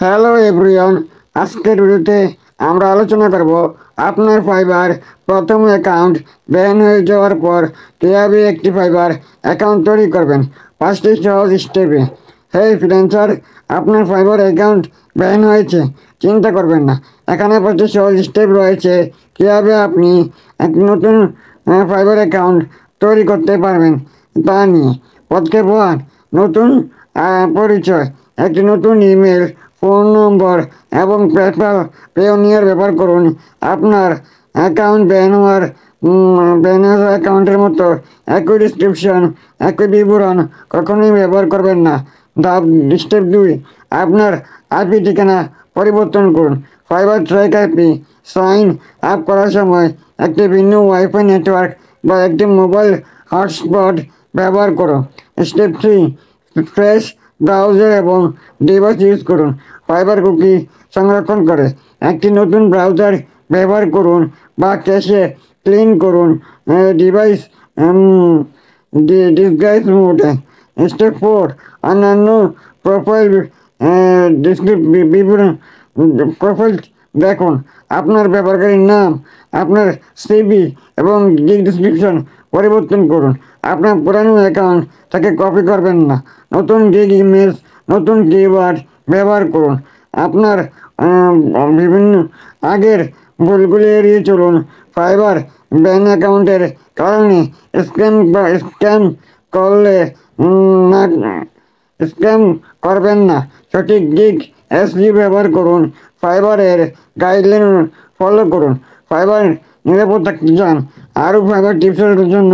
Hello everyone, আজকের ভিডিওতে আমরা আলোচনা করব আপনার ফাইবার প্রথম অ্যাকাউন্ট ব্যান হয়ে যাওয়ার পর কীভাবে একটি ফাইবার অ্যাকাউন্ট তৈরি করবেন 5টি সহজ স্টেপে। হেই ফ্রিল্যান্সার, আপনার ফাইবার অ্যাকাউন্ট ব্যান হয়েছে, চিন্তা করবেন না। এখানে 5টি সহজ স্টেপ রয়েছে কীভাবে আপনি একটি নতুন ফাইবার অ্যাকাউন্ট তৈরি করতে পারবেন তা নিয়ে। পদক্ষেপ 1, নতুন পরিচয়। একটি নতুন ইমেল, ফোন নম্বর এবং পেপ্যাল পেওনিয়ার ব্যবহার করুন। আপনার অ্যাকাউন্ট ব্যান অ্যাকাউন্টের মতো একই ডিসক্রিপশন, একই বিবরণ কখনোই ব্যবহার করবেন না। স্টেপ 2, আপনার আইপি ঠিকানা পরিবর্তন করুন। Fibre track IP sign up করার সময় একটি ভিন্ন ওয়াইফাই নেটওয়ার্ক বা একটি মোবাইল হটস্পট ব্যবহার করুন। স্টেপ 3, ফ্রেশ ব্রাউজার এবং ডিভাইস ইউজ করুন। ফাইবার কুকি সংরক্ষণ করে একটি নতুন ব্রাউজার ব্যবহার করুন বা ক্যাশে ক্লিন করুন ডিভাইস ডিসগাইজ মোডে। স্টেপ 4, অন্যান্য প্রোফাইল বিবরণ প্রোফাইল দেখুন। আপনার ব্যবহারকারীর নাম, আপনার সিভি এবং গিগ ডিসক্রিপশন পরিবর্তন করুন। আপনার পুরানো অ্যাকাউন্ট থেকে কপি করবেন না। নতুন গিগ ইমেজ, নতুন কিওয়ার্ড ব্যবহার করুন। আপনার বিভিন্ন আগের ভুলগুলি এড়িয়ে চলুন। ফাইবার ব্যান অ্যাকাউন্টের কারণে স্ক্যাম করলে না স্ক্যাম করবেন না। সঠিক গিগ এসজি ব্যবহার করুন। ফাইবারের গাইডলাইন ফলো করুন। ফাইবার নিরাপদ থাকতে চান? আরও ফাইবার টিপসের জন্য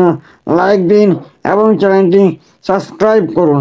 লাইক দিন এবং চ্যানেলটি সাবস্ক্রাইব করুন।